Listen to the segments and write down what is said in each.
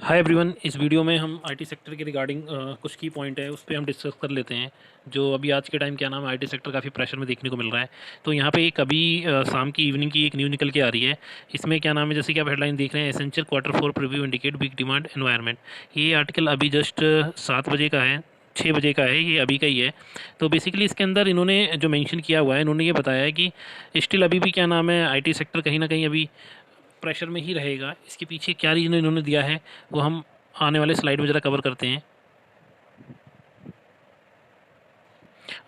Hi everyone. इस video में हम आईटी सेक्टर के रिगार्डिंग कुछ की पॉइंट है उस पर हम डिस्कस कर लेते हैं। जो अभी आज के टाइम क्या नाम है, आईटी सेक्टर काफ़ी प्रेशर में देखने को मिल रहा है। तो यहाँ पे एक अभी शाम की इवनिंग की एक न्यूज़ निकल के आ रही है। इसमें क्या नाम है, जैसे कि आप हेडलाइन देख रहे हैं, essential quarter four preview indicate big demand environment. ये आर्टिकल अभी जस्ट 7 बजे का है, 6 बजे का है, ये अभी का ही है। तो बेसिकली इसके अंदर इन्होंने जो मेंशन किया हुआ है, इन्होंने ये बताया है कि स्टिल अभी भी क्या नाम है, आईटी सेक्टर कहीं ना कहीं अभी प्रेशर में ही रहेगा। इसके पीछे क्या रीज़न इन्होंने दिया है वो हम आने वाले स्लाइड में ज़रा कवर करते हैं।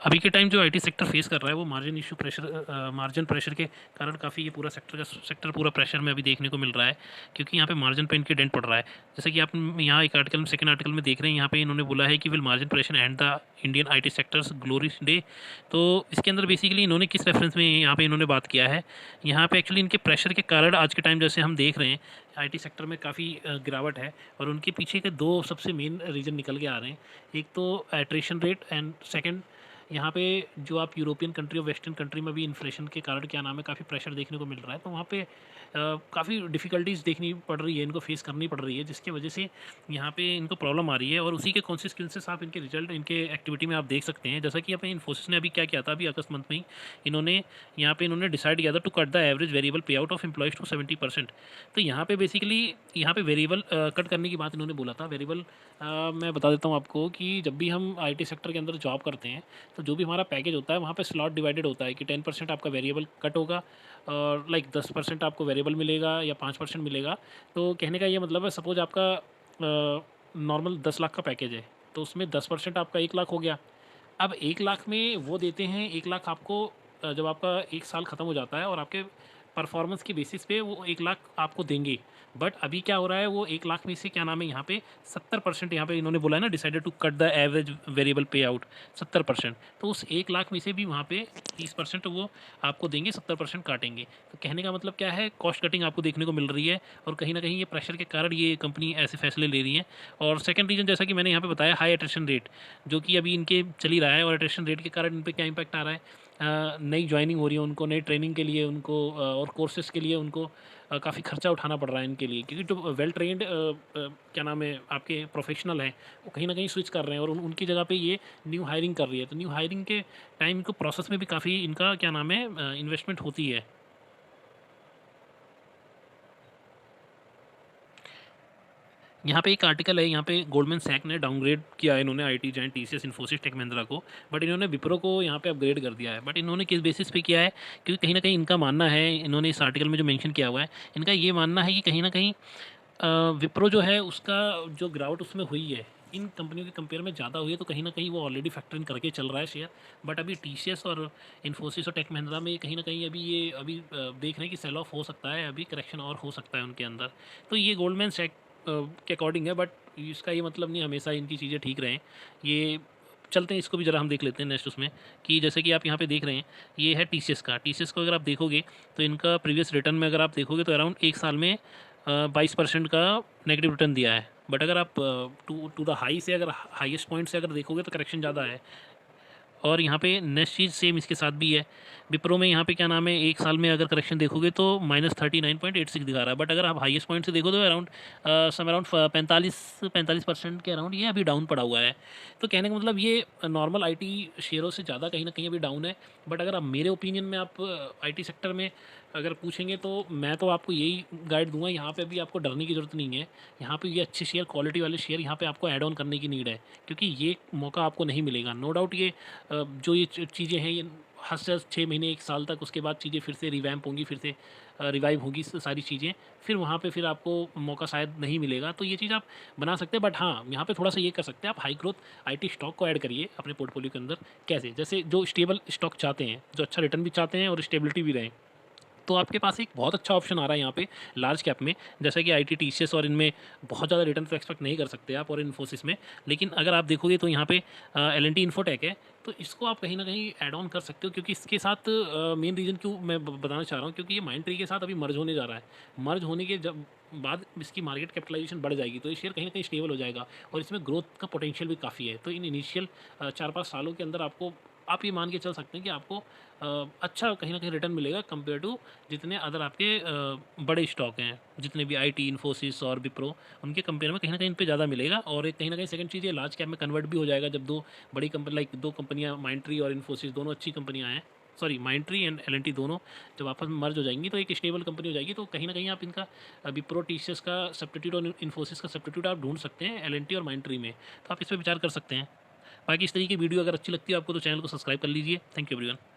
अभी के टाइम जो आईटी सेक्टर फेस कर रहा है वो margin issue pressure, margin pressure के कारण काफ़ी ये पूरा सेक्टर पूरा प्रेशर में अभी देखने को मिल रहा है, क्योंकि यहाँ पे मार्जिन पे इनके डेंट पड़ रहा है। जैसे कि आप यहाँ एक आर्टिकल में, सेकंड आर्टिकल में देख रहे हैं, यहाँ पे इन्होंने बोला है कि will margin pressure and the Indian IT sectors glory day. तो इसके अंदर बेसिकली इन्होंने किस रेफरेंस में यहाँ पे इन्होंने बात किया है, यहाँ पे एक्चुअली इनके प्रेशर के कारण आज के टाइम जैसे हम देख रहे हैं आईटी सेक्टर में काफ़ी गिरावट है। और उनके पीछे के दो सबसे मेन रीज़न निकल के आ रहे हैं। एक तो एट्रिशन रेट एंड सेकंड यहाँ पे जो आप यूरोपियन कंट्री और वेस्टर्न कंट्री में भी इन्फ्लेशन के कारण क्या नाम है काफ़ी प्रेशर देखने को मिल रहा है। तो वहाँ पे काफ़ी डिफ़िकल्टीज देखनी पड़ रही है, इनको फेस करनी पड़ रही है, जिसकी वजह से यहाँ पे इनको प्रॉब्लम आ रही है। और उसी के कॉन्सिक्वेंसेस आप इनके रिजल्ट, इनके एक्टिविटी में आप देख सकते हैं। जैसा कि अपने इन्फोसिस ने अभी क्या किया था, अभी अगस्त मंथ में ही इन्होंने यहाँ पे इन्होंने डिसाइड किया था to cut the average variable pay out of employees to 70%। तो यहाँ पे बेसिकली यहाँ पे वेरिएबल कट करने की बात इन्होंने बोला था। वेरिएबल मैं बता देता हूँ आपको कि जब भी हम आईटी सेक्टर के अंदर जॉब करते हैं तो जो भी हमारा पैकेज होता है वहाँ पे स्लॉट डिवाइडेड होता है कि 10% आपका वेरिएबल कट होगा और लाइक 10% आपको वेरिएबल मिलेगा या 5% मिलेगा। तो कहने का ये मतलब है, सपोज आपका नॉर्मल 10 लाख का पैकेज है तो उसमें 10% आपका 1 लाख हो गया। अब 1 लाख में वो देते हैं, 1 लाख आपको जब आपका 1 साल ख़त्म हो जाता है और आपके परफॉर्मेंस की बेसिस पे वो 1 लाख आपको देंगे। बट अभी क्या हो रहा है, वो 1 लाख में से क्या नाम है यहाँ पे 70%, यहाँ पे इन्होंने बोला है ना, decided to cut the average variable pay out 70%। तो उस 1 लाख में से भी वहाँ पे 30% वो आपको देंगे, 70% काटेंगे। तो कहने का मतलब क्या है, कॉस्ट कटिंग आपको देखने को मिल रही है। और कहीं ना कहीं ये प्रेशर के कारण ये कंपनी ऐसे फैसले ले रही है। और सेकंड रीज़न, जैसा कि मैंने यहाँ पे बताया, हाई अटेंशन रेट जो कि अभी इनके चल ही रहा है। और अटेंशन रेट के कारण इन पर क्या इम्पैक्ट आ रहा है, नई ज्वाइनिंग हो रही है उनको, नई ट्रेनिंग के लिए उनको और कोर्सेज़ के लिए उनको काफ़ी खर्चा उठाना पड़ रहा है इनके लिए, क्योंकि जो वेल ट्रेंड क्या नाम है आपके प्रोफेशनल हैं वो कहीं ना कहीं स्विच कर रहे हैं और उनकी जगह पे ये न्यू हायरिंग कर रही है। तो न्यू हायरिंग के टाइम को प्रोसेस में भी काफ़ी इनका क्या नाम है इन्वेस्टमेंट होती है। यहाँ पे एक आर्टिकल है, यहाँ पे गोल्डमैन सैक ने डाउनग्रेड किया है इन्होंने IT giant TCS Infosys tech Mahindra को। बट इन्होंने विप्रो को यहाँ पे अपग्रेड कर दिया है। बट इन्होंने किस बेसिस पे किया है, क्योंकि कहीं ना कहीं इनका मानना है, इन्होंने इस आर्टिकल में जो मेंशन किया हुआ है, इनका ये मानना है कि कहीं ना कहीं विप्रो जो है उसका जो गिरावट उसमें हुई है इन कंपनियों के कंपेयर में ज़्यादा हुई है। तो कहीं ना कहीं वो ऑलरेडी फैक्टर इन करके चल रहा है शेयर। बट अभी टीसीएस और इन्फोसिस और टेक महिंद्रा में कहीं ना कहीं अभी ये अभी देख रहे हैं कि सेल ऑफ हो सकता है, अभी करेक्शन और हो सकता है उनके अंदर। तो ये गोल्डमैन सैक के अकॉर्डिंग है। बट इसका ये मतलब नहीं हमेशा इनकी चीज़ें ठीक रहें। ये चलते हैं, इसको भी ज़रा हम देख लेते हैं नेक्स्ट उसमें, कि जैसे कि आप यहाँ पे देख रहे हैं, ये है टीसीएस का। टीसीएस को अगर आप देखोगे तो इनका प्रीवियस रिटर्न में अगर आप देखोगे तो अराउंड 1 साल में 22% का नेगेटिव रिटर्न दिया है। बट अगर आप टू टू द हाई से, अगर हाईएस्ट पॉइंट से अगर देखोगे तो करेक्शन ज़्यादा है। और यहाँ पे नेक्स्ट चीज़ सेम इसके साथ भी है। विप्रो में यहाँ पे क्या नाम है, 1 साल में अगर करेक्शन देखोगे तो -39.86 दिखा रहा है। बट अगर आप हाईएस्ट पॉइंट से देखो तो अराउंड सम अराउंड 45% के अराउंड ये अभी डाउन पड़ा हुआ है। तो कहने का मतलब ये नॉर्मल आईटी शेयरों से ज़्यादा कहीं ना कहीं अभी डाउन है। बट अगर आप मेरे ओपिनियन में आप आईटी सेक्टर में अगर पूछेंगे तो मैं तो आपको यही गाइड दूंगा, यहाँ पे भी आपको डरने की ज़रूरत नहीं है। यहाँ पे ये अच्छे शेयर, क्वालिटी वाले शेयर यहाँ पे आपको ऐड ऑन करने की नीड है, क्योंकि ये मौका आपको नहीं मिलेगा। नो डाउट ये जो ये चीज़ें हैं, ये हर से 6 महीने 1 साल तक, उसके बाद चीज़ें फिर से रिवैम्प होंगी, फिर से रिवाइव होगी सारी चीज़ें। फिर वहाँ पे फिर आपको मौका शायद नहीं मिलेगा। तो ये चीज़ आप बना सकते हैं। बट हाँ, यहाँ पे थोड़ा सा ये कर सकते हैं, आप हाई ग्रोथ आईटी स्टॉक को ऐड करिए अपने पोर्टफोलियो के अंदर। कैसे, जैसे जो स्टेबल स्टॉक चाहते हैं, जो अच्छा रिटर्न भी चाहते हैं और स्टेबिलिटी भी रहे, तो आपके पास एक बहुत अच्छा ऑप्शन आ रहा है यहाँ पे लार्ज कैप में। जैसा कि आईटी टीसीएस, और इनमें बहुत ज़्यादा रिटर्न तो एक्सपेक्ट नहीं कर सकते आप, और इन्फोसिस में। लेकिन अगर आप देखोगे तो यहाँ पे एल&टी इन्फोटेक है, तो इसको आप कहीं ना कहीं ऐड ऑन कर सकते हो। क्योंकि इसके साथ मेन रीज़न क्यों मैं बताना चाह रहा हूँ, क्योंकि ये माइंड ट्री के साथ अभी मर्ज होने जा रहा है। मर्ज होने के जब बाद इसकी मार्केट कैपिटलाइजेशन बढ़ जाएगी तो ये शेयर कहीं ना कहीं स्टेबल हो जाएगा और इसमें ग्रोथ का पोटेंशियल भी काफ़ी है। तो इन इनिशियल 4-5 सालों के अंदर आपको आप ये मान के चल सकते हैं कि आपको अच्छा कहीं ना कहीं रिटर्न मिलेगा कंपेयर टू जितने अदर आपके बड़े स्टॉक हैं, जितने भी IT, इन्फोसिस और विप्रो, उनके कंपेयर में कहीं ना कहीं इन पे ज़्यादा मिलेगा। और एक कहीं ना कहीं सेकंड चीज़, ये लार्ज कैप में कन्वर्ट भी हो जाएगा जब दो बड़ी कंपनी, लाइक दो कंपनियां माइंट्री और इन्फोसिस, दोनों अच्छी कंपनियां हैं, सॉरी माइंट्री एंड L&T दोनों जब आपस में मर्ज हो जाएंगी तो एक स्टेबल कंपनी हो जाएगी। तो कहीं ना कहीं आप इनका विप्रो टीसीएस का सब्स्टिट्यूट और इन्फोसिस का सब्स्टिट्यूट आप ढूंढ सकते हैं L&T और माइंट्री में, तो आप इस पर विचार कर सकते हैं। बाकी इस तरीके की वीडियो अगर अच्छी लगती है आपको तो चैनल को सब्सक्राइब कर लीजिए। Thank you everyone.